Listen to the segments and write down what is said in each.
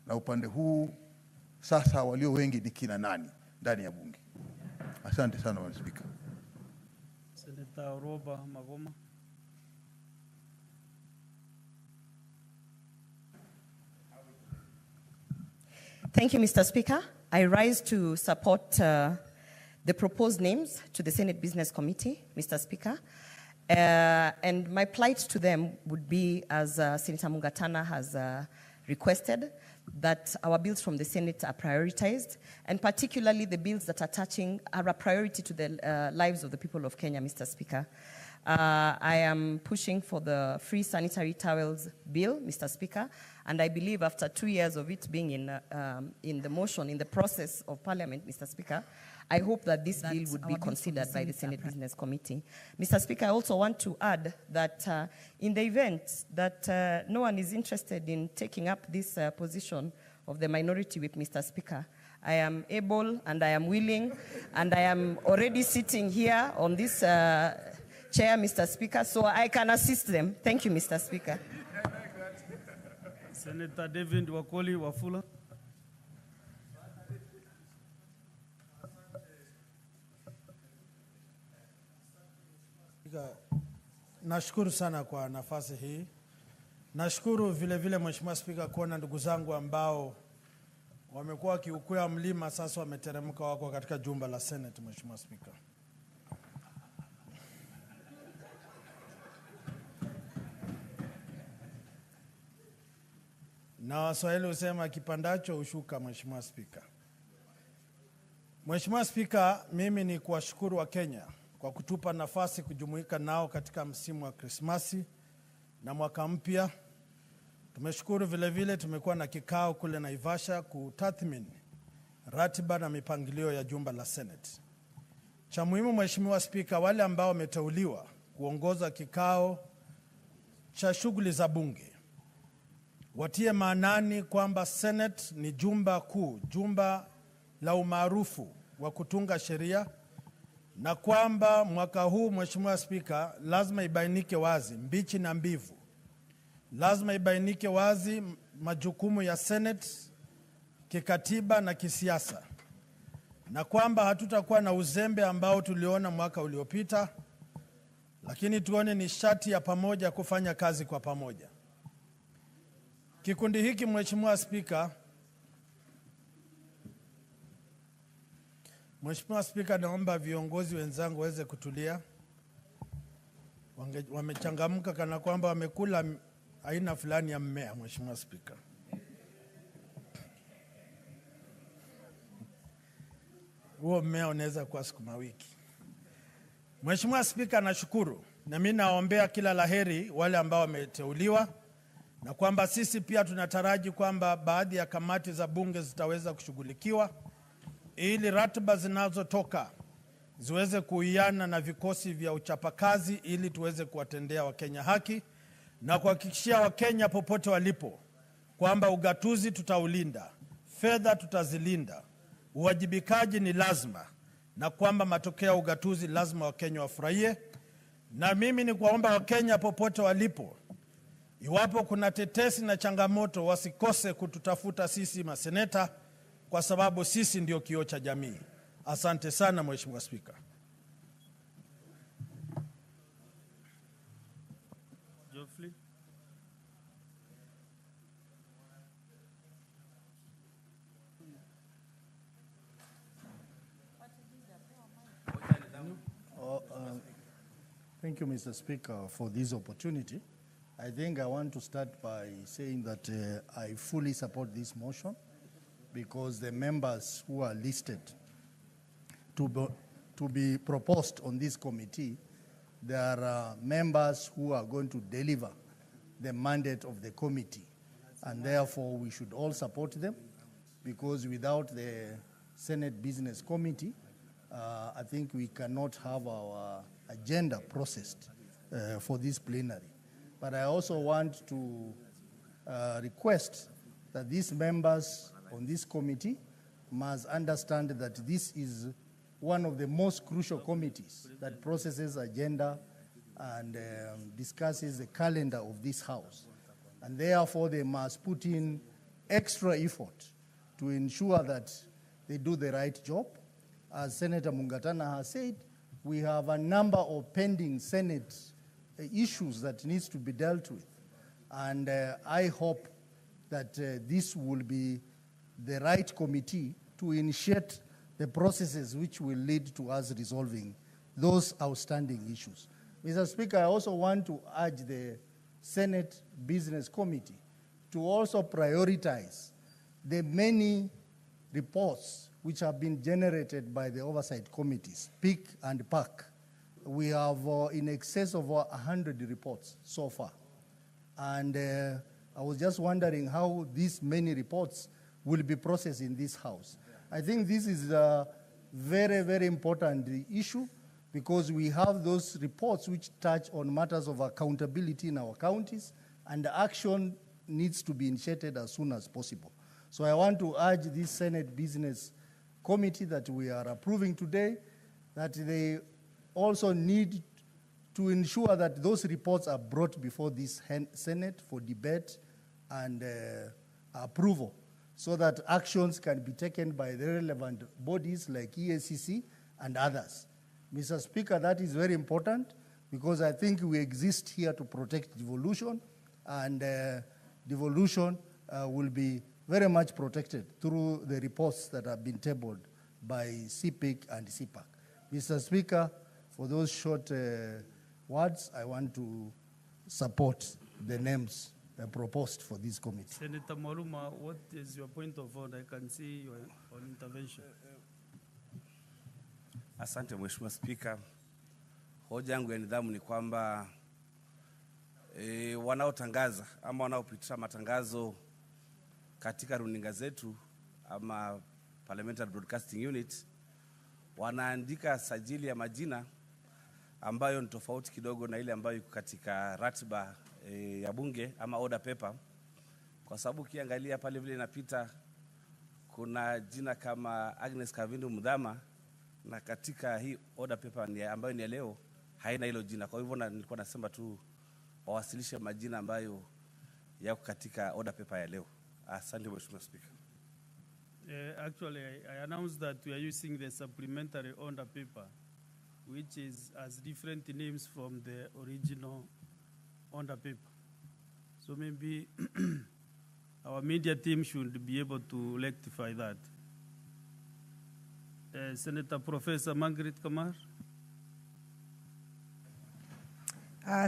na upande huu sasa walio wengi ni kina nani ndani ya bunge. Asante sana Mr. Speaker. Senator Roba Magoma. Thank you, Mr. Speaker. I rise to support the proposed names to the Senate Business Committee, Mr. Speaker. And my plight to them would be, as Senator Mungatana has requested, that our bills from the Senate are prioritized, and particularly the bills that are a priority to the lives of the people of Kenya, Mr. Speaker. I am pushing for the free sanitary towels bill, Mr. Speaker, and I believe after 2 years of it being in the motion, in the process of Parliament, Mr. Speaker, I hope that this bill would be considered by the Senate Business Committee. Mr. Speaker, I also want to add that in the event that no one is interested in taking up this position of the minority whip, Mr. Speaker, I am able and I am willing and I am already sitting here on this chair, Mr. Speaker, so I can assist them. Thank you, Mr. Speaker. Senator David Wakoli Wafula. Nashukuru sana kwa nafasi hii. Nashukuru vile vile Mheshimiwa Spika kuona ndugu zangu ambao wamekuwa kiukwea mlima sasa wameteremka wako katika jumba la Senate, Mheshimiwa Spika. Na Waswahili husema kipandacho hushuka, Mheshimiwa Spika. Mheshimiwa Spika, mimi ni kuwashukuru wa Kenya kwa kutupa nafasi kujumuika nao katika msimu wa Krismasi na mwaka mpya. Tumeshukuru vile vile tumekuwa na kikao kule Naivasha kutathmini ratiba na mipangilio ya jumba la Senate. Cha muhimu Mheshimiwa Spika, wale ambao wameteuliwa kuongoza kikao cha shughuli za bunge watie maanani kwamba Senate ni jumba kuu, jumba la umaarufu wa kutunga sheria, na kwamba mwaka huu Mheshimiwa Spika lazima ibainike wazi mbichi na mbivu. Lazima ibainike wazi majukumu ya Senate kikatiba na kisiasa, na kwamba hatutakuwa na uzembe ambao tuliona mwaka uliopita, lakini tuone ni shati ya pamoja kufanya kazi kwa pamoja. Kikundi hiki Mheshimiwa Spika, naomba viongozi wenzangu waweze kutulia. Wamechangamka kana kwamba wamekula aina fulani ya mmea, Mheshimiwa Spika. Huo mmea unaweza kuwa sukuma wiki. Mheshimiwa Spika, nashukuru na mimi naombea kila laheri wale ambao wameteuliwa, na kwamba sisi pia tunataraji kwamba baadhi ya kamati za bunge zitaweza kushughulikiwa ili ratiba zinazotoka ziweze kuiana na vikosi vya uchapakazi ili tuweze kuwatendea Wakenya haki na kuhakikishia Wakenya popote walipo kwamba ugatuzi tutaulinda, fedha tutazilinda, uwajibikaji ni lazima, na kwamba matokeo ya ugatuzi lazima Wakenya wafurahie. Na mimi ni kuwaomba Wakenya popote walipo, iwapo kuna tetesi na changamoto, wasikose kututafuta sisi maseneta, kwa sababu sisi ndio kioo cha jamii. Asante sana Mheshimiwa Spika. Geoffrey. Thank you, Mr. Speaker, for this opportunity. I think I want to start by saying that I fully support this motion, because the members who are listed to be proposed on this committee, there are members who are going to deliver the mandate of the committee, and therefore we should all support them, because without the Senate Business Committee, I think we cannot have our agenda processed for this plenary. But I also want to request that these members on this committee must understand that this is one of the most crucial committees that processes agenda and discusses the calendar of this House. And therefore, they must put in extra effort to ensure that they do the right job. As Senator Mungatana has said, we have a number of pending Senate issues that needs to be dealt with. And I hope that this will be the right committee to initiate the processes which will lead to us resolving those outstanding issues. Mr. Speaker, I also want to urge the Senate Business Committee to also prioritize the many reports which have been generated by the oversight committees, PIC and PAC. We have in excess of 100 reports so far. And I was just wondering how these many reports will be processed in this House. I think this is a very, very important issue because we have those reports which touch on matters of accountability in our counties, and action needs to be initiated as soon as possible. So I want to urge this Senate Business Committee that we are approving today, that they also need to ensure that those reports are brought before this Senate for debate and approval, so that actions can be taken by the relevant bodies like EACC and others. Mr. Speaker, that is very important because I think we exist here to protect devolution, and devolution will be very much protected through the reports that have been tabled by CPIC and CPAC. Mr. Speaker, for those short words, I want to support the names proposed for this committee. Senator Maluma, what is your point of order? I can see your on intervention. Asante Mheshimiwa Spika. Hoja yangu ya nidhamu ni kwamba wanaotangaza ama wanaopitisha matangazo katika runinga zetu ama Parliamentary Broadcasting Unit wanaandika sajili ya majina ambayo ni tofauti kidogo na ile ambayo iko katika ratiba ya bunge ama order paper, kwa sababu ukiangalia pale vile inapita kuna jina kama Agnes Kavindu Mudhama, na katika hii order paper ambayo ni leo haina hilo jina. Kwa hivyo nilikuwa nasema tu wawasilishe majina ambayo yako katika order paper ya leo. Asante Mheshimiwa Speaker. Actually, I announced that we are using the supplementary order paper, which has different names from the original order paper. So maybe our media team should be able to rectify that. Senator Professor Margaret Kamar.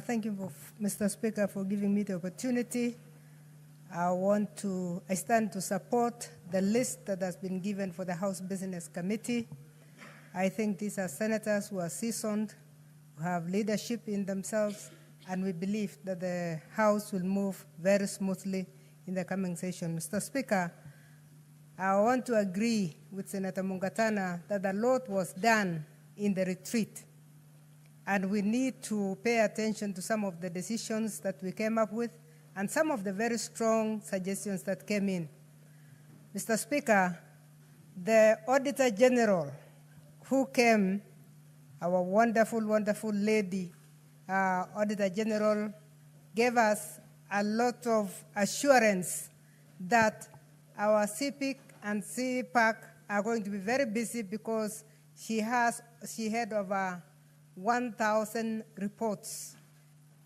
Thank you, Mr. Speaker, for giving me the opportunity. I stand to support the list that has been given for the House Business Committee. I think these are senators who are seasoned, who have leadership in themselves, and we believe that the House will move very smoothly in the coming session. Mr. Speaker, I want to agree with Senator Mungatana that a lot was done in the retreat, and we need to pay attention to some of the decisions that we came up with and some of the very strong suggestions that came in. Mr. Speaker, the Auditor General who came, our wonderful, wonderful lady, Auditor General, gave us a lot of assurance that our CPIC and CPAC are going to be very busy because she had over 1,000 reports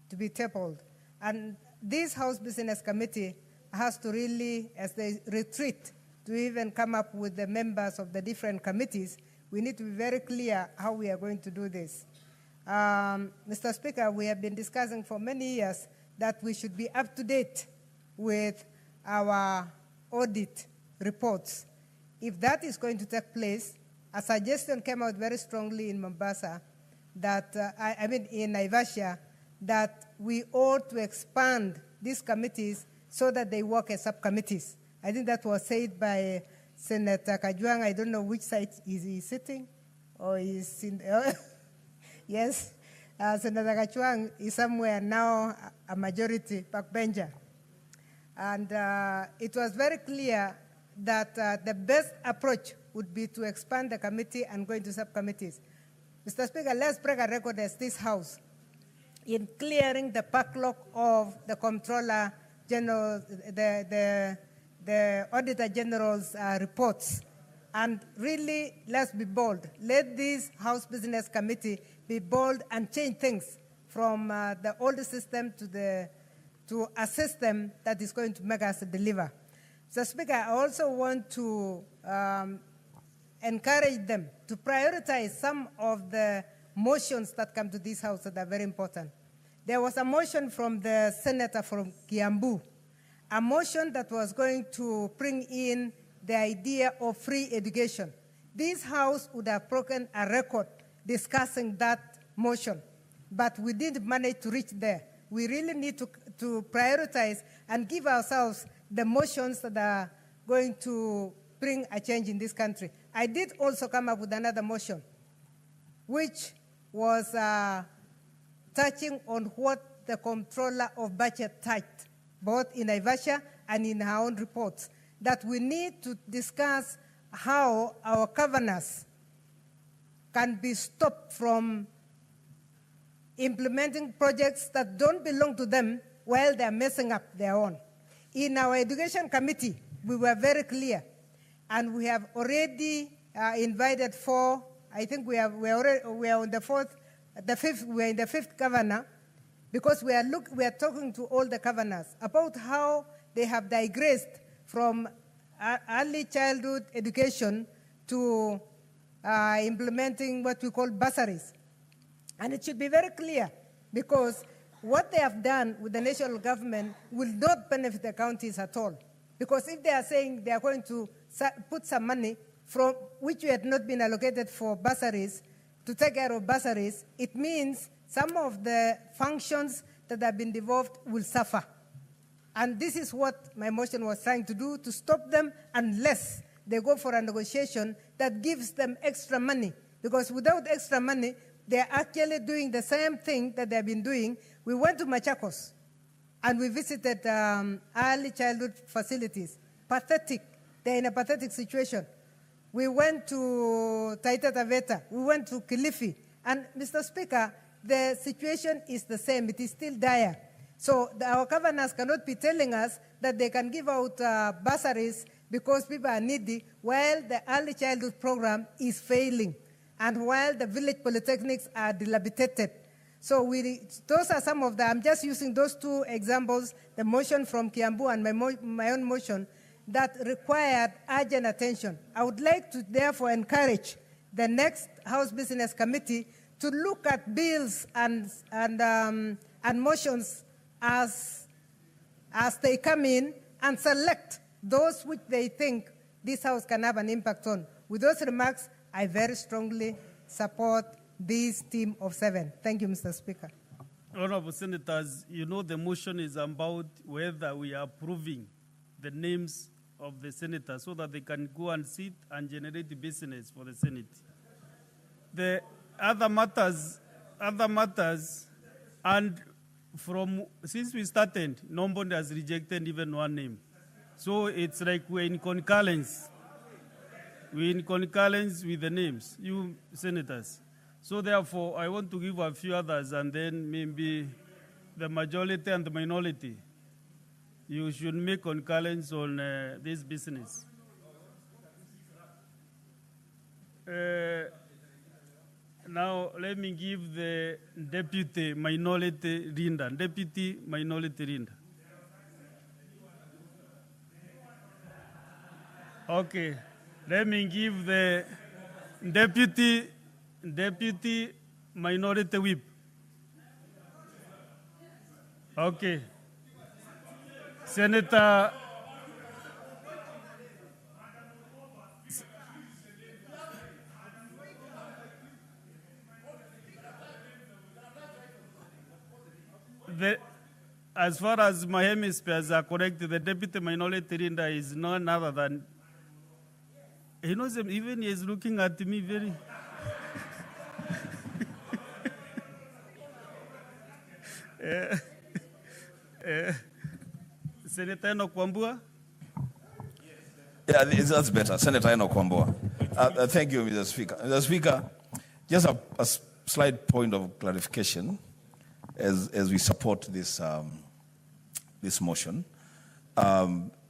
to be tabled. And this House Business Committee has to really, as they retreat, to even come up with the members of the different committees, we need to be very clear how we are going to do this. Mr. Speaker, we have been discussing for many years that we should be up to date with our audit reports. If that is going to take place, a suggestion came out very strongly in Mombasa, that in Naivasha, that we ought to expand these committees so that they work as subcommittees. I think that was said by Senator Kajwang. I don't know which side is he sitting, or is in. Yes, Senator Kajwang is somewhere now a majority backbencher, and it was very clear that the best approach would be to expand the committee and go into subcommittees. Mr. Speaker, let's break a record as this House in clearing the backlog of the Comptroller General, the the Auditor General's reports. And really, let's be bold. Let this House Business Committee be bold and change things from the old system to a system that is going to make us deliver. So, Speaker, I also want to encourage them to prioritize some of the motions that come to this House that are very important. There was a motion from the senator from Kiambu, a motion that was going to bring in the idea of free education. This House would have broken a record discussing that motion, but we didn't manage to reach there. We really need to prioritize and give ourselves the motions that are going to bring a change in this country. I did also come up with another motion, which was touching on what the Comptroller of Budget touched, both in Naivasha and in her own reports, that we need to discuss how our governors can be stopped from implementing projects that don't belong to them while they're messing up their own. In our education committee, we were very clear, and we have already invited four. I think we are on the fifth governor, because we are talking to all the governors about how they have digressed from early childhood education to implementing what we call bursaries. And it should be very clear, because what they have done with the national government will not benefit the counties at all. Because if they are saying they are going to put some money from which had not been allocated for bursaries to take care of bursaries, it means some of the functions that have been devolved will suffer. And this is what my motion was trying to do, to stop them unless they go for a negotiation that gives them extra money. Because without extra money, they're actually doing the same thing that they've been doing. We went to Machakos and we visited early childhood facilities. Pathetic. They're in a pathetic situation. We went to Taita Taveta. We went to Kilifi. And Mr. Speaker, the situation is the same. It is still dire. So our governors cannot be telling us that they can give out bursaries because people are needy, while the early childhood program is failing, and while the village polytechnics are dilapidated. So those are some of the, I'm just using those two examples, the motion from Kiambu and my own motion, that required urgent attention. I would like to therefore encourage the next House Business Committee to look at bills and motions as they come in and select those which they think this House can have an impact on. With those remarks, I very strongly support this team of 7. Thank you, Mr. Speaker. Honorable Senators, you know the motion is about whether we are approving the names of the senators so that they can go and sit and generate business for the Senate. The other matters, and since we started, nobody has rejected even one name. So it's like we're in concurrence. We're in concurrence with the names, you senators. So therefore, I want to give a few others, and then maybe the majority and the minority. You should make concurrence on this business. Now, let me give the Deputy Minority Leader. Deputy Minority Leader. Okay. Let me give the Deputy Minority Whip. Okay. Senator as far as my hemispheres are correct, the Deputy Minority Leader is none other than, he knows him, even he is looking at me very. Senator Enoch Wambua. Yeah, that's better. Senator Enoch Wambua. Thank you, Mr. Speaker. Mr. Speaker, just a slight point of clarification as we support this, this motion.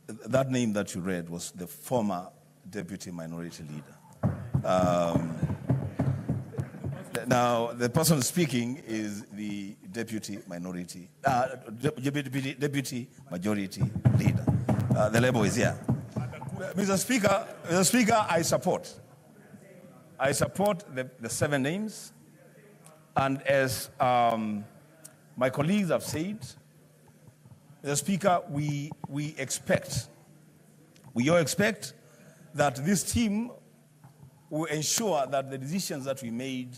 that name that you read was the former deputy minority leader. Now, the person speaking is the deputy majority leader. The label is here. Mr. Speaker, I support the 7 names. And as my colleagues have said, Mr. Speaker, we all expect that this team will ensure that the decisions that we made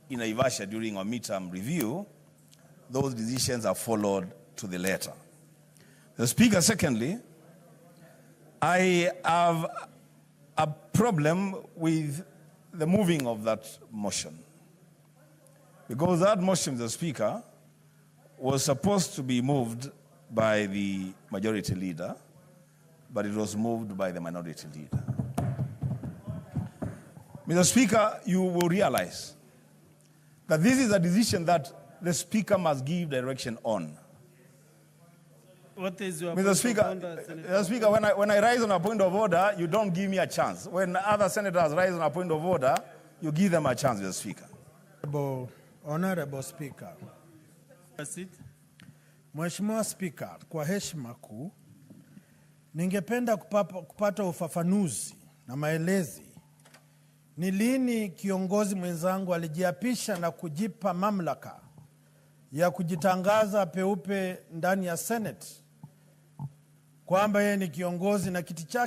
in Naivasha during our midterm review, those decisions are followed to the letter. The Speaker, secondly, I have a problem with the moving of that motion. Because that motion, the Speaker, was supposed to be moved by the majority leader, but it was moved by the minority leader. Mr. Speaker, you will realize that this is a decision that the Speaker must give direction on. What is your Mr. Speaker, when I rise on a point of order, you don't give me a chance. When other senators rise on a point of order, you give them a chance, Mr. Speaker. Honorable Speaker. Mheshimiwa Speaker, kwa heshima kuu, ningependa kupata ufafanuzi na maelezi. Ni lini kiongozi mwenzangu alijiapisha na kujipa mamlaka ya kujitangaza peupe ndani ya Senate kwamba yeye ni kiongozi na kiti chake